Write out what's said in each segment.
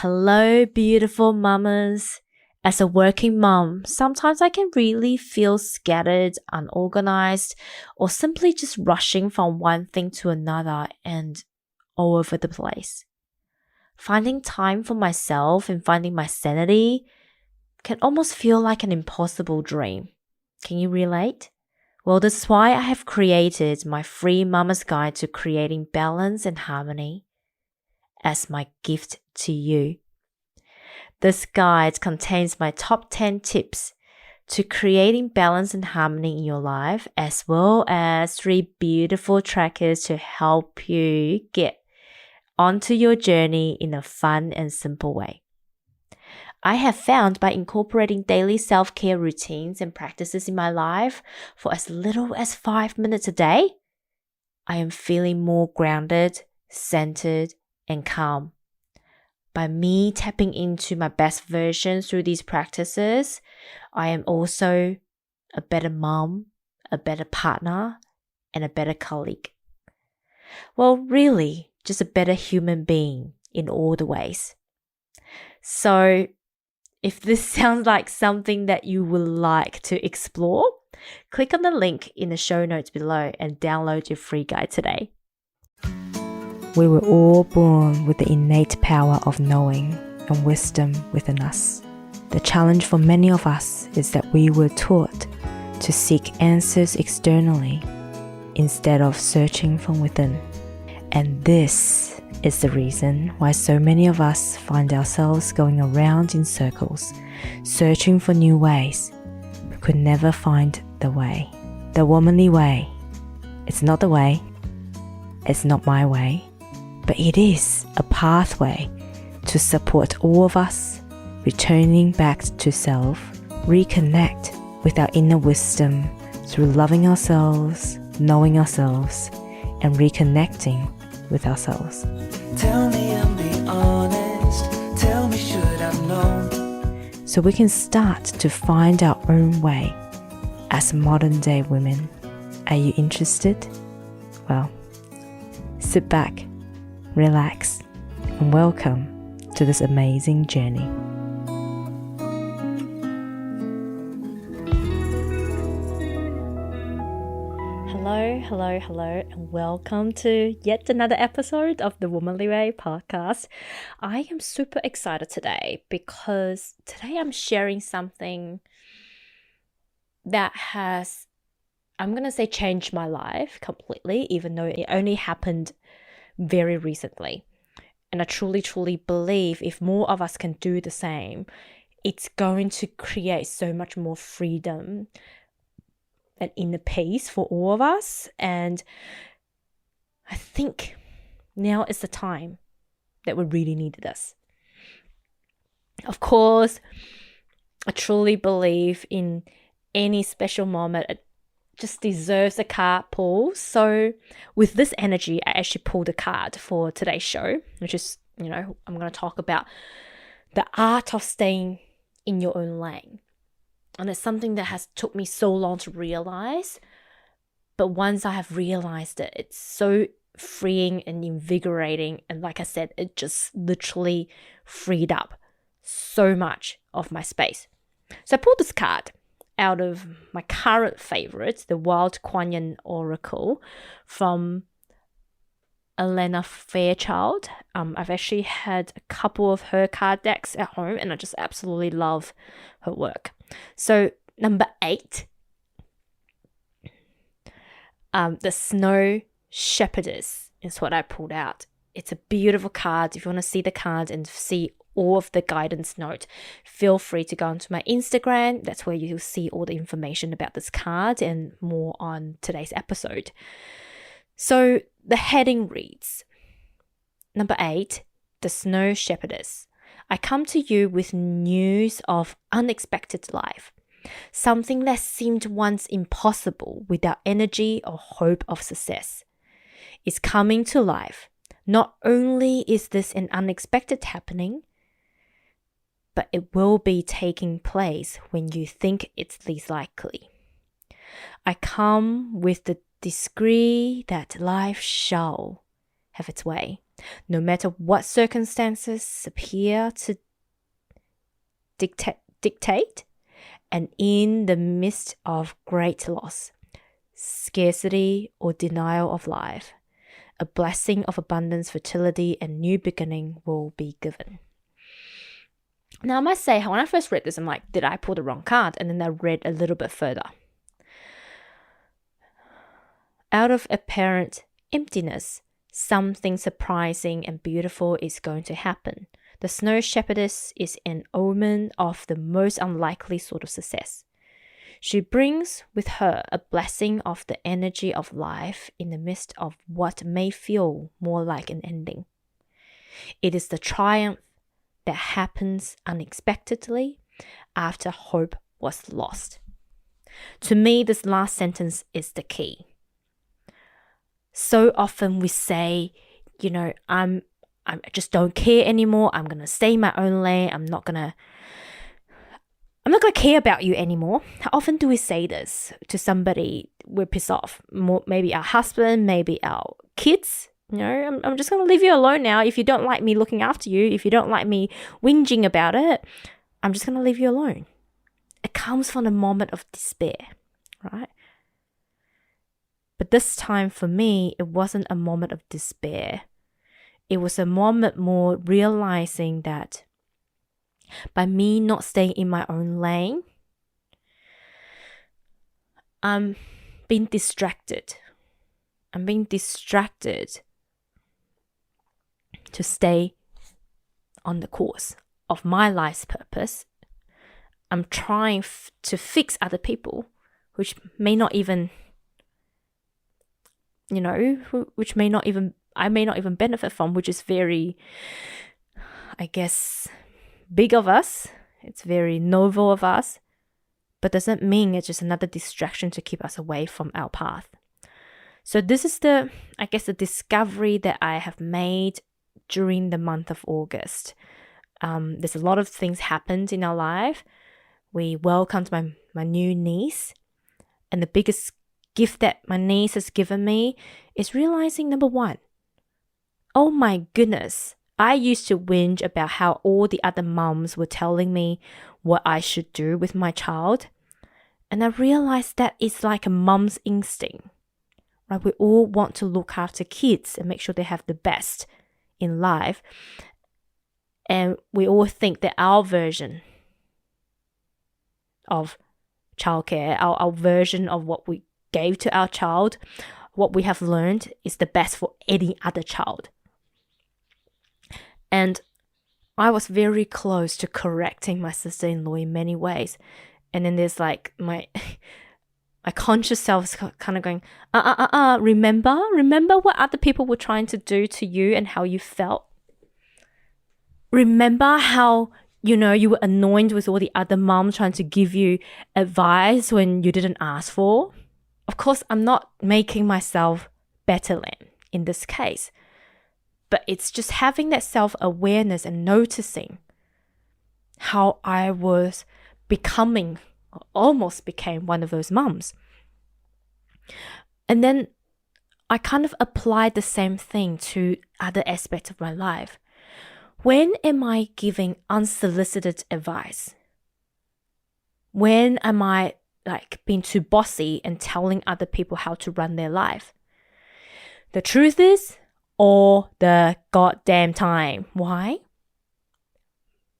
Hello, beautiful mamas. As a working mom, sometimes I can really feel scattered, unorganized, or simply just rushing from one thing to another and all over the place. Finding time for myself and finding my sanity can almost feel like an impossible dream. Can you relate? Well, this is why I have created my free Mama's Guide to Creating Balance and Harmony as my gift to you. This guide contains my top 10 tips to creating balance and harmony in your life, as well as 3 beautiful trackers to help you get onto your journey in a fun and simple way. I have found by incorporating daily self-care routines and practices in my life for as little as 5 minutes a day, I am feeling more grounded, centered, and calm. By me tapping into my best version through these practices, I am also a better mom, a better partner, and a better colleague. Well, really, just a better human being in all the ways. So, if this sounds like something that you would like to explore, click on the link in the show notes below and download your free guide today. We were all born with the innate power of knowing and wisdom within us. The challenge for many of us is that we were taught to seek answers externally instead of searching from within. And this is the reason why so many of us find ourselves going around in circles, searching for new ways, but could never find the way. The womanly way. It's not the way. It's not my way. But it is a pathway to support all of us returning back to self, reconnect with our inner wisdom through loving ourselves, knowing ourselves, and reconnecting with ourselves. Tell me and be honest. Tell me should I've known. So we can start to find our own way as modern day women. Are you interested? Well, sit back, relax, and welcome to this amazing journey. Hello, and welcome to yet another episode of the Womanly Way podcast. I am super excited today because today I'm sharing something that has, I'm going to say, changed my life completely, even though it only happened very recently. And I truly believe if more of us can do the same, it's going to create so much more freedom and inner peace for all of us. And I think now is the time that we really needed this. Of course, I truly believe in any special moment, it just deserves a card pull. So with this energy, I actually pulled a card for today's show, which is, I'm going to talk about the art of staying in your own lane. And it's something that has took me so long to realize. But once I have realized it, it's so freeing and invigorating. And like I said, it just literally freed up so much of my space. So I pulled this card out of my current favorite, the Wild Kuan Yin Oracle from Elena Fairchild. I've actually had a couple of her card decks at home and I just absolutely love her work. So number 8, the Snow Shepherdess is what I pulled out. It's a beautiful card. If you want to see the card and see all of the guidance note, feel free to go onto my Instagram. That's where you'll see all the information about this card and more on today's episode. So the heading reads, number 8, the Snow Shepherdess. I come to you with news of unexpected life, something that seemed once impossible without energy or hope of success is coming to life. Not only is this an unexpected happening, but it will be taking place when you think it's least likely. I come with the decree that life shall have its way. No matter what circumstances appear to dictate, and in the midst of great loss, scarcity, or denial of life, a blessing of abundance, fertility, and new beginning will be given. Now, I must say, when I first read this, I'm like, did I pull the wrong card? And then I read a little bit further. Out of apparent emptiness, something surprising and beautiful is going to happen. The snow shepherdess is an omen of the most unlikely sort of success. She brings with her a blessing of the energy of life in the midst of what may feel more like an ending. It is the triumph that happens unexpectedly after hope was lost. To me, this last sentence is the key. So often we say, I just don't care anymore. I'm going to stay in my own lane. I'm not going to care about you anymore. How often do we say this to somebody we're pissed off? Maybe our husband, maybe our kids. I'm just going to leave you alone now. If you don't like me looking after you, if you don't like me whinging about it, I'm just going to leave you alone. It comes from a moment of despair, right? But this time for me, it wasn't a moment of despair. It was a moment more realizing that by me not staying in my own lane, I'm being distracted. I'm being distracted to stay on the course of my life's purpose. I'm trying to fix other people, which may not even, I may not even benefit from, which is very, I guess, big of us. It's very noble of us, but doesn't mean it's just another distraction to keep us away from our path. So this is the discovery that I have made during the month of August. There's a lot of things happened in our life. We welcomed my new niece, and the biggest gift that my niece has given me is realizing, number one, oh my goodness, I used to whinge about how all the other mums were telling me what I should do with my child. And I realized that it's like a mum's instinct, right? We all want to look after kids and make sure they have the best in life. And we all think that our version of childcare, our version of what we gave to our child, what we have learned is the best for any other child. And I was very close to correcting my sister-in-law in many ways. And then there's like my conscious self is kind of going, remember what other people were trying to do to you and how you felt? Remember how, you were annoyed with all the other moms trying to give you advice when you didn't ask for? Of course, I'm not making myself better in this case. But it's just having that self-awareness and noticing how I was becoming, or almost became one of those mums. And then I kind of applied the same thing to other aspects of my life. When am I giving unsolicited advice? When am I being too bossy and telling other people how to run their life? The truth is, all the goddamn time. Why?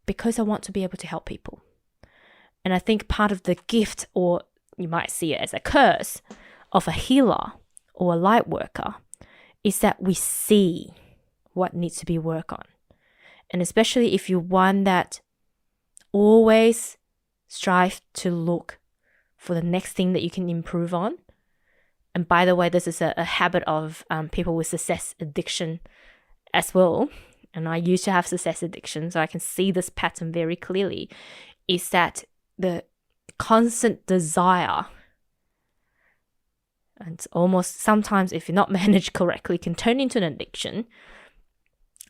Because I want to be able to help people. And I think part of the gift, or you might see it as a curse, of a healer or a light worker is that we see what needs to be worked on. And especially if you're one that always strive to look for the next thing that you can improve on. And by the way, this is a habit of people with success addiction as well. And I used to have success addiction, so I can see this pattern very clearly, is that the constant desire, and almost sometimes if you're not managed correctly, can turn into an addiction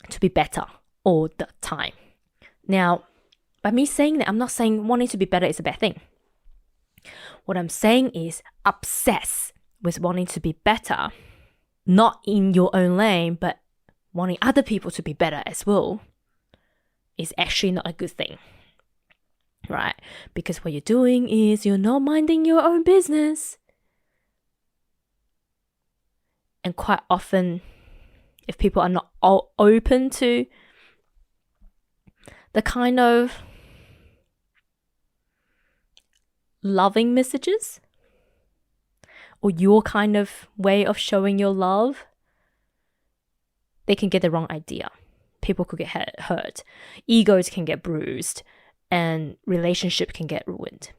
to be better all the time. Now, by me saying that, I'm not saying wanting to be better is a bad thing. What I'm saying is obsess with wanting to be better, not in your own lane, but wanting other people to be better as well is actually not a good thing, right? Because what you're doing is you're not minding your own business. And quite often, if people are not all open to the kind of loving messages or your kind of way of showing your love, they can get the wrong idea. People could get hurt, egos can get bruised, and relationship can get ruined.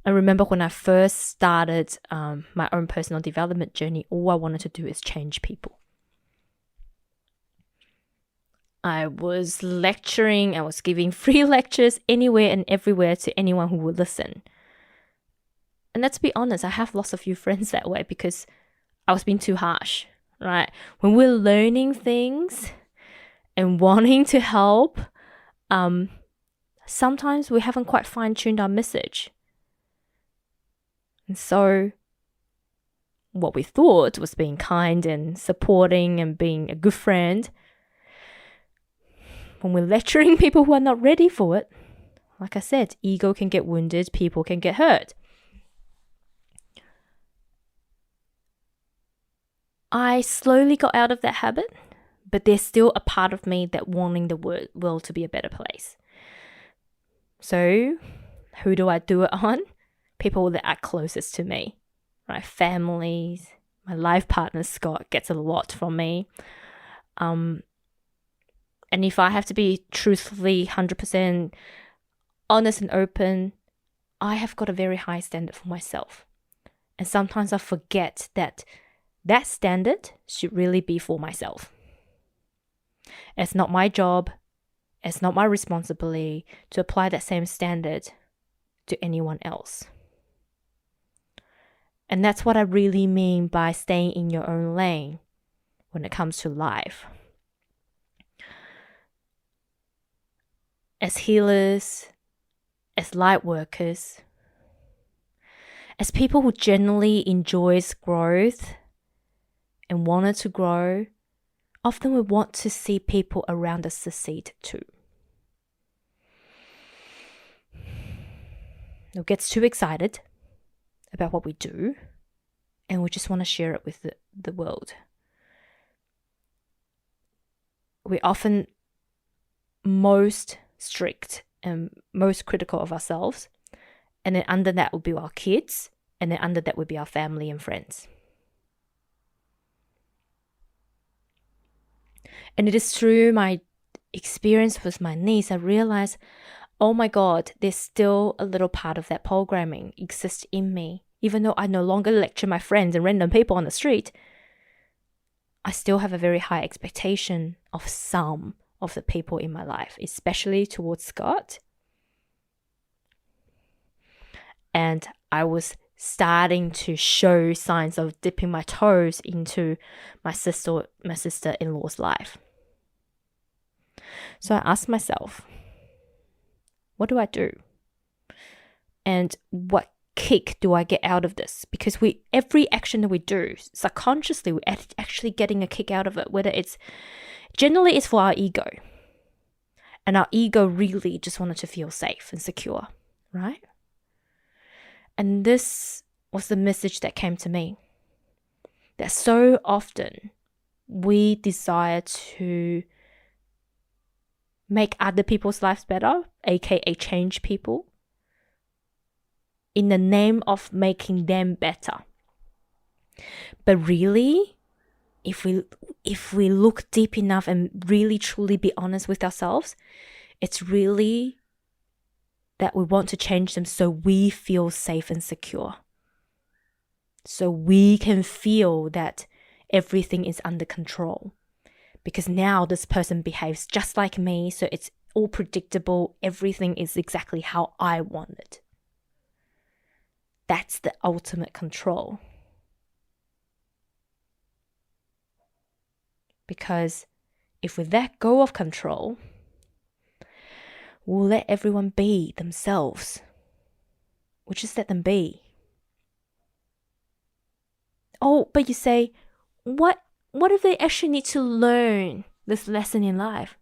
I remember when I first started my own personal development journey, all I wanted to do is change people. I was lecturing, I was giving free lectures anywhere and everywhere to anyone who would listen. And let's be honest, I have lost a few friends that way because I was being too harsh, right? When we're learning things and wanting to help, sometimes we haven't quite fine-tuned our message. And so what we thought was being kind and supporting and being a good friend, when we're lecturing people who are not ready for it, like I said, ego can get wounded, people can get hurt. I slowly got out of that habit, but there's still a part of me that wanting the world to be a better place. So who do I do it on? People that are closest to me, right? Families, my life partner Scott gets a lot from me. And if I have to be truthfully 100% honest and open, I have got a very high standard for myself. And sometimes I forget that standard should really be for myself. It's not my job, it's not my responsibility to apply that same standard to anyone else. And that's what I really mean by staying in your own lane when it comes to life. As healers, as light workers, as people who genuinely enjoys growth and wanted to grow, often we want to see people around us succeed too. We get too excited about what we do and we just want to share it with the world. We're often most strict and most critical of ourselves, and then under that would be our kids, and then under that would be our family and friends. And it is through my experience with my niece I realized, oh my God, there's still a little part of that programming exists in me. Even though I no longer lecture my friends and random people on the street, I still have a very high expectation of some of the people in my life, especially towards Scott. And I was starting to show signs of dipping my toes into my sister-in-law's life. So I asked myself, what do I do? And what kick do I get out of this? Because every action that we do, subconsciously, we're actually getting a kick out of it, whether generally it's for our ego. And our ego really just wanted to feel safe and secure, right? And this was the message that came to me. That so often we desire to make other people's lives better, aka change people, in the name of making them better. But really, if we look deep enough and really truly be honest with ourselves, it's really that we want to change them so we feel safe and secure. So we can feel that everything is under control. Because now this person behaves just like me, so it's all predictable. Everything is exactly how I want it. That's the ultimate control. Because if we let go of control, we'll let everyone be themselves. We'll just let them be. Oh, but you say, what what if they actually need to learn this lesson in life?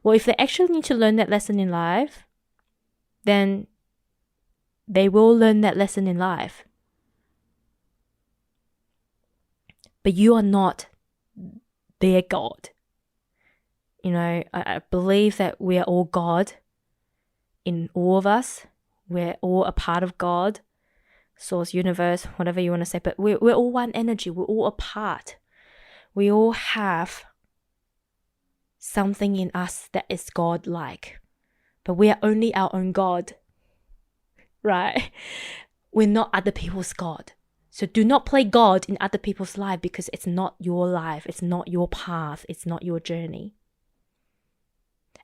Well, if they actually need to learn that lesson in life, then they will learn that lesson in life. But you are not their God. You know, I believe that we are all God in all of us. We're all a part of God, source, universe, whatever you want to say. But we're all one energy. We're all a part. We all have something in us that is God-like. But we are only our own God, right? We're not other people's God. So do not play God in other people's life, because it's not your life. It's not your path. It's not your journey.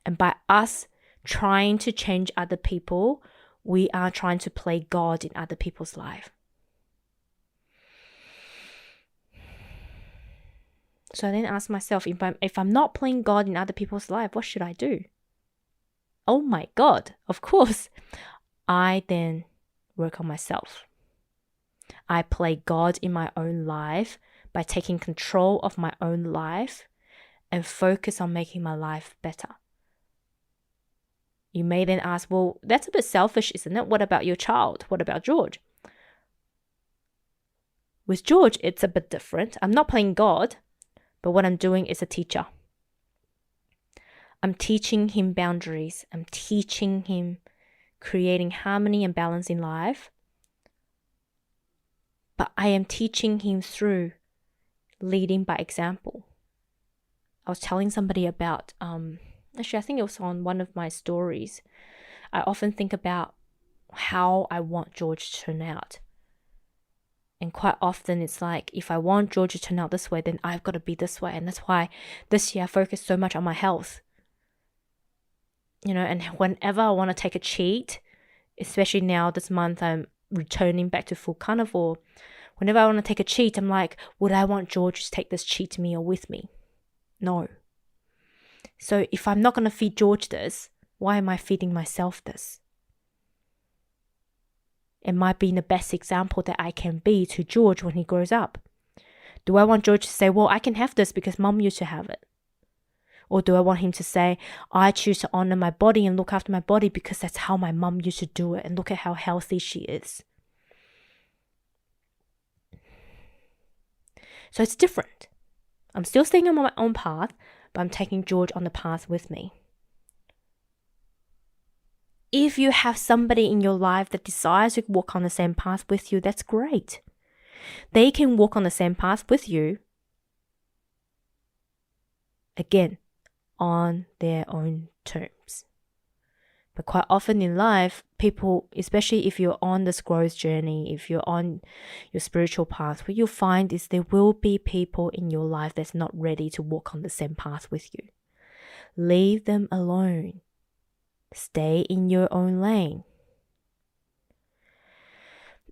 And by us trying to change other people, we are trying to play God in other people's life. So I then ask myself, if I'm not playing God in other people's life, what should I do? Oh my God, of course. I then work on myself. I play God in my own life by taking control of my own life and focus on making my life better. You may then ask, well, that's a bit selfish, isn't it? What about your child? What about George? With George, it's a bit different. I'm not playing God, but what I'm doing is a teacher. I'm teaching him boundaries. I'm teaching him creating harmony and balance in life. But I am teaching him through leading by example. I was telling somebody about, actually I think it was on one of my stories. I often think about how I want George to turn out. And quite often it's like, if I want George to turn out this way, then I've got to be this way. And that's why this year I focused so much on my health. You know, and whenever I want to take a cheat, especially now this month I'm returning back to full carnivore. Whenever I want to take a cheat, I'm like, would I want George to take this cheat meal with me? No. So if I'm not going to feed George this, why am I feeding myself this? Am I being the best example that I can be to George when he grows up? Do I want George to say, well, I can have this because mom used to have it? Or do I want him to say, I choose to honor my body and look after my body because that's how my mom used to do it, and look at how healthy she is? So it's different. I'm still staying on my own path, but I'm taking George on the path with me. If you have somebody in your life that desires to walk on the same path with you, that's great. They can walk on the same path with you, again, on their own terms. But quite often in life, people, especially if you're on this growth journey, if you're on your spiritual path, what you'll find is there will be people in your life that's not ready to walk on the same path with you. Leave them alone. Stay in your own lane.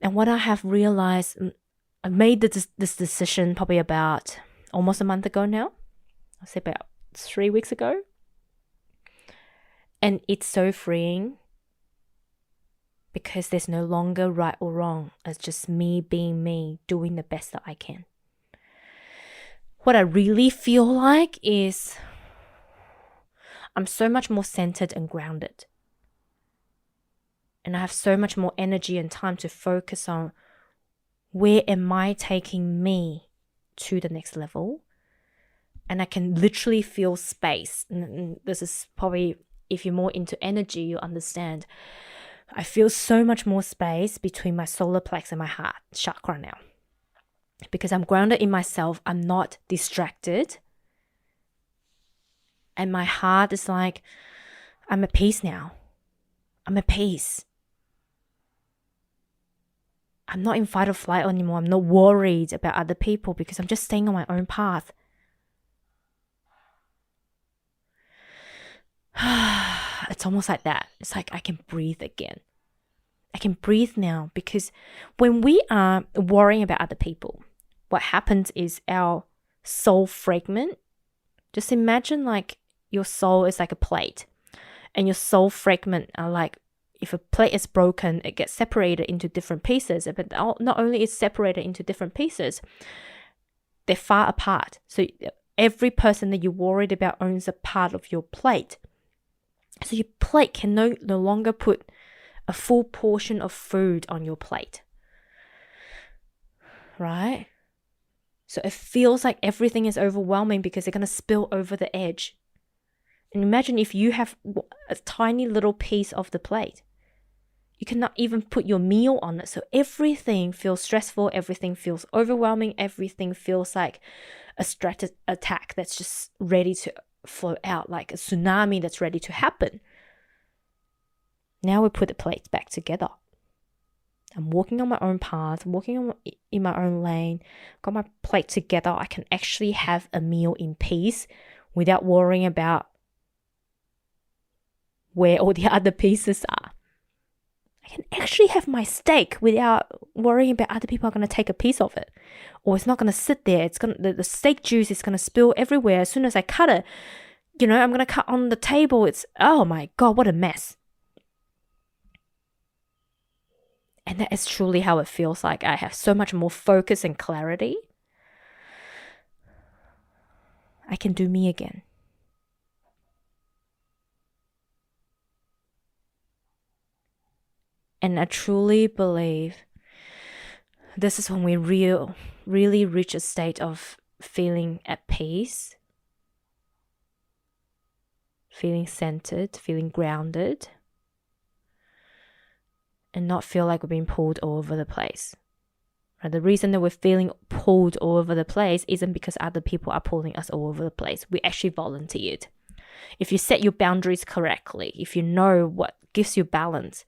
And what I have realized, I made this decision probably about almost a month ago now. I'll say about 3 weeks ago. And it's so freeing because there's no longer right or wrong. It's just me being me, doing the best that I can. What I really feel like is I'm so much more centered and grounded. And I have so much more energy and time to focus on where am I taking me to the next level. And I can literally feel space. And this is probably, if you're more into energy, you understand. I feel so much more space between my solar plex and my heart chakra now. Because I'm grounded in myself. I'm not distracted. And my heart is like, I'm at peace now. I'm at peace. I'm not in fight or flight anymore. I'm not worried about other people because I'm just staying on my own path. It's almost like that. It's like I can breathe again. I can breathe now because when we are worrying about other people, what happens is our soul fragment. Just imagine like your soul is like a plate and your soul fragment are like, if a plate is broken, it gets separated into different pieces. But not only is separated into different pieces, they're far apart. So every person that you're worried about owns a part of your plate. So your plate can no longer put a full portion of food on your plate. Right? So it feels like everything is overwhelming because they're going to spill over the edge. And imagine if you have a tiny little piece of the plate. You cannot even put your meal on it. So everything feels stressful. Everything feels overwhelming. Everything feels like a stress attack that's just ready to flow out, like a tsunami that's ready to happen. Now we put the plates back together. I'm walking on my own path, walking in my own lane, got my plate together. I can actually have a meal in peace without worrying about where all the other pieces are. I can actually have my steak without worrying about other people are going to take a piece of it. Or it's not going to sit there. The steak juice is going to spill everywhere. As soon as I cut it, I'm going to cut on the table. Oh my God, what a mess. And that is truly how it feels like. I have so much more focus and clarity. I can do me again. And I truly believe this is when we really reach a state of feeling at peace, feeling centered, feeling grounded, and not feel like we're being pulled all over the place. Right? The reason that we're feeling pulled all over the place isn't because other people are pulling us all over the place. We actually volunteered. If you set your boundaries correctly, if you know what gives you balance,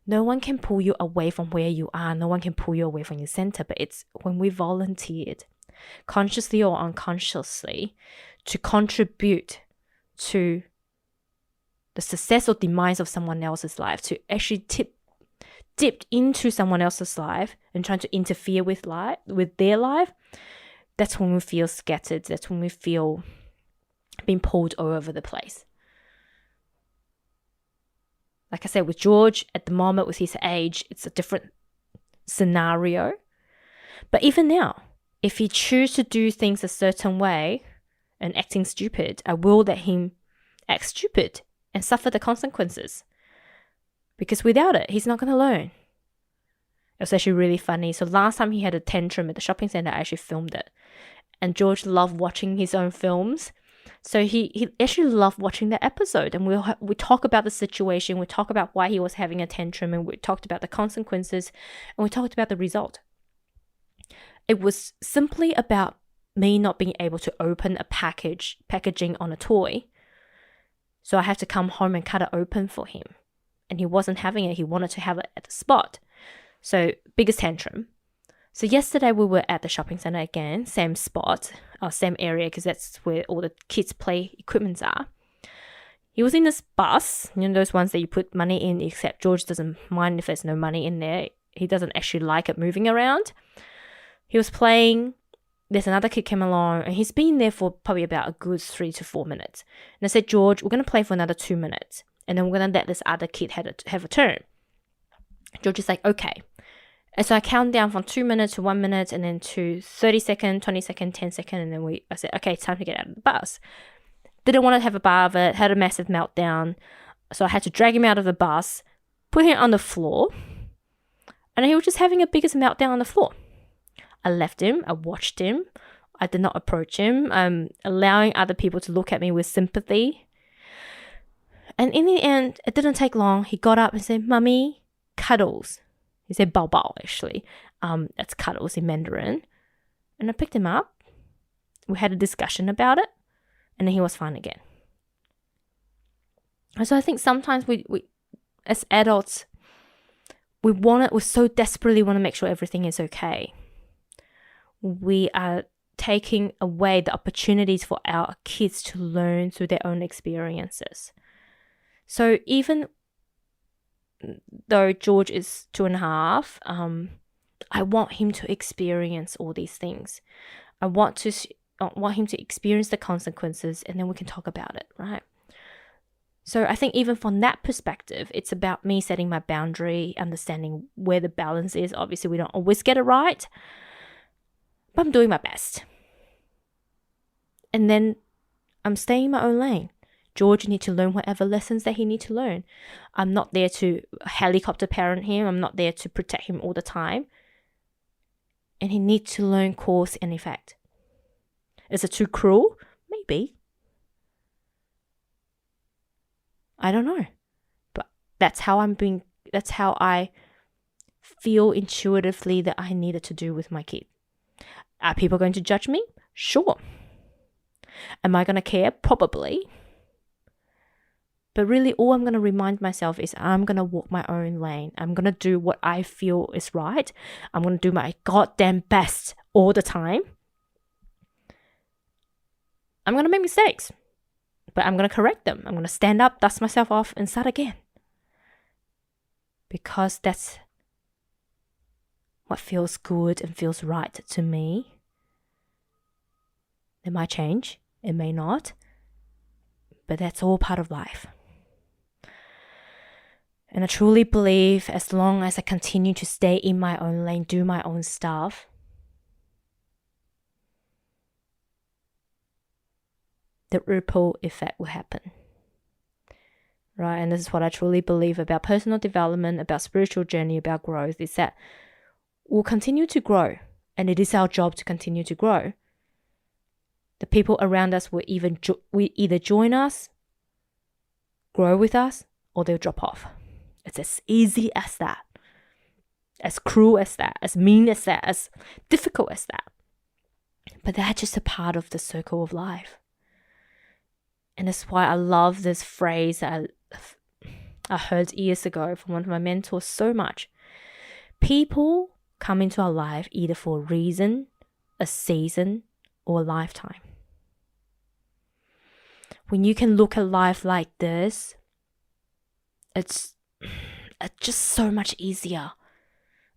no one can pull you away from where you are. No one can pull you away from your center. But it's when we volunteered, consciously or unconsciously, to contribute to the success or demise of someone else's life, to actually dipped into someone else's life and trying to interfere with their life, that's when we feel scattered. That's when we feel being pulled all over the place. Like I said, with George, at the moment with his age, it's a different scenario. But even now, if he chooses to do things a certain way and acting stupid, I will let him act stupid and suffer the consequences. Because without it, he's not going to learn. It was actually really funny. So last time he had a tantrum at the shopping center, I actually filmed it. And George loved watching his own films. So he actually loved watching the episode. And we talk about the situation. We talk about why he was having a tantrum. And we talked about the consequences. And we talked about the result. It was simply about me not being able to open a packaging on a toy. So I had to come home and cut it open for him. And he wasn't having it. He wanted to have it at the spot. So biggest tantrum. So yesterday we were at the shopping center again, same spot, same area, because that's where all the kids' play equipments are. He was in this bus, those ones that you put money in, except George doesn't mind if there's no money in there. He doesn't actually like it moving around. He was playing. There's another kid came along, and he's been there for probably about a good 3 to 4 minutes. And I said, George, we're going to play for another 2 minutes. And then we're going to let this other kid have a turn. George is like, okay. And so I count down from 2 minutes to 1 minute and then to 30 seconds, 20 seconds, 10 seconds. And then I said, okay, it's time to get out of the bus. Didn't want to have a bar of it, had a massive meltdown. So I had to drag him out of the bus, put him on the floor. And he was just having a biggest meltdown on the floor. I left him. I watched him. I did not approach him. Allowing other people to look at me with sympathy. And in the end, it didn't take long. He got up and said, Mummy, cuddles. He said bao bao, actually. That's cuddles in Mandarin. And I picked him up. We had a discussion about it. And then he was fine again. And so I think sometimes we as adults, we so desperately want to make sure everything is okay. We are taking away the opportunities for our kids to learn through their own experiences. So even though George is 2.5, I want him to experience all these things. I want him to experience the consequences, and then we can talk about it, right? So I think even from that perspective, it's about me setting my boundary, understanding where the balance is. Obviously, we don't always get it right, but I'm doing my best. And then I'm staying in my own lane. George needs to learn whatever lessons that he needs to learn. I'm not there to helicopter parent him. I'm not there to protect him all the time. And he needs to learn cause and effect. Is it too cruel? Maybe. I don't know. But that's how I feel intuitively that I needed to do with my kid. Are people going to judge me? Sure. Am I going to care? Probably. But really, all I'm going to remind myself is I'm going to walk my own lane. I'm going to do what I feel is right. I'm going to do my goddamn best all the time. I'm going to make mistakes, but I'm going to correct them. I'm going to stand up, dust myself off, and start again. Because that's what feels good and feels right to me. It might change. It may not. But that's all part of life. And I truly believe as long as I continue to stay in my own lane, do my own stuff, the ripple effect will happen. Right? And this is what I truly believe about personal development, about spiritual journey, about growth, is that we'll continue to grow. And it is our job to continue to grow. The people around us will either join us, grow with us, or they'll drop off. It's as easy as that. As cruel as that. As mean as that. As difficult as that. But that's just a part of the circle of life. And that's why I love this phrase that I heard years ago from one of my mentors so much. People come into our life either for a reason, a season, or a lifetime. When you can look at life like this, it's just so much easier.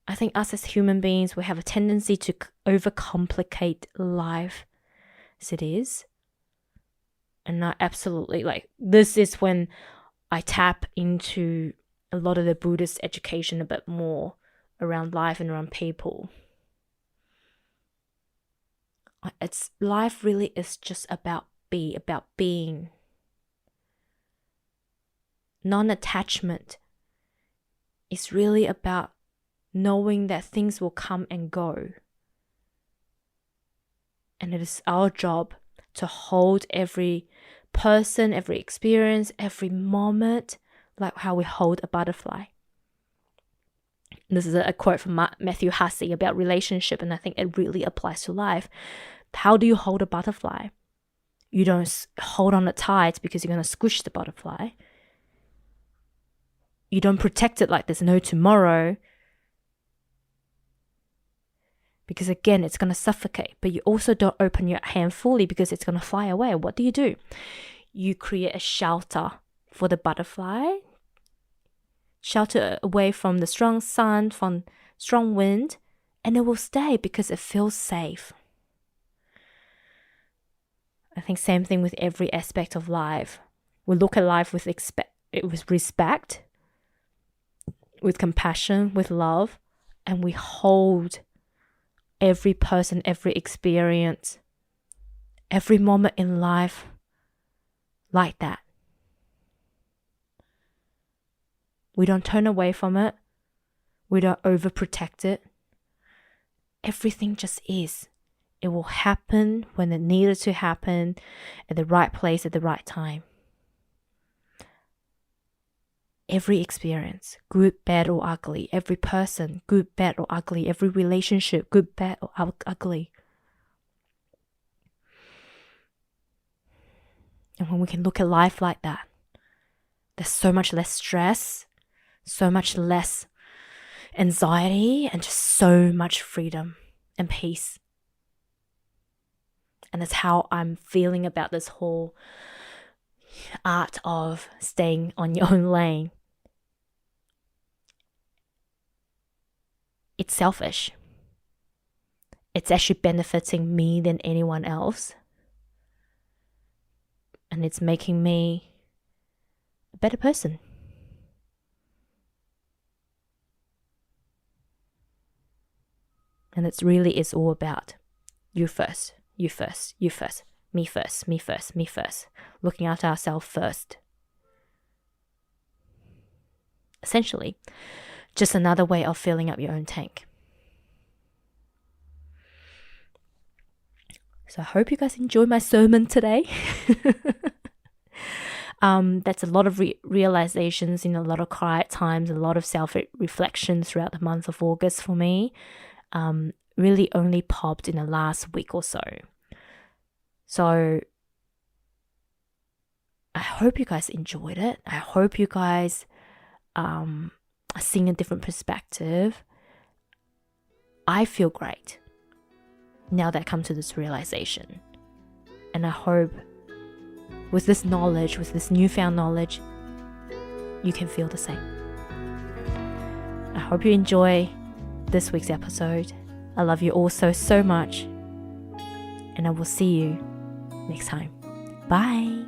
I think us as human beings, we have a tendency to overcomplicate life as it is. And I absolutely, this is when I tap into a lot of the Buddhist education a bit more around life and around people. Life really is just about being. Non-attachment is really about knowing that things will come and go. And it is our job to hold every person, every experience, every moment, like how we hold a butterfly. This is a quote from Matthew Hussey about relationship, and I think it really applies to life. How do you hold a butterfly? You don't hold on it tight because you're going to squish the butterfly. You don't protect it like there's no tomorrow, because again, it's going to suffocate. But you also don't open your hand fully because it's going to fly away. What do? You create a shelter for the butterfly, shelter away from the strong sun, from strong wind, and it will stay because it feels safe. I think same thing with every aspect of life. We look at life with respect, with compassion, with love, and we hold every person, every experience, every moment in life like that. We don't turn away from it. We don't overprotect it. Everything just is. It will happen when it needed to happen, at the right place, at the right time. Every experience, good, bad, or ugly. Every person, good, bad, or ugly. Every relationship, good, bad, or ugly. And when we can look at life like that, there's so much less stress, so much less anxiety, and just so much freedom and peace. And that's how I'm feeling about this whole art of staying on your own lane. It's selfish. It's actually benefiting me than anyone else. And it's making me a better person. And it's all about you first, you first, you first. me first, me first, me first. Looking after ourselves first. Essentially, just another way of filling up your own tank. So I hope you guys enjoy my sermon today. That's a lot of realizations in a lot of quiet times, a lot of self-reflection throughout the month of August for me. Really only popped in the last week or so. So I hope you guys enjoyed it. I hope you guys are seeing a different perspective. I feel great now that I come to this realization. And I hope with this knowledge, with this newfound knowledge, you can feel the same. I hope you enjoy this week's episode. I love you all so, so much. And I will see you next time. Bye.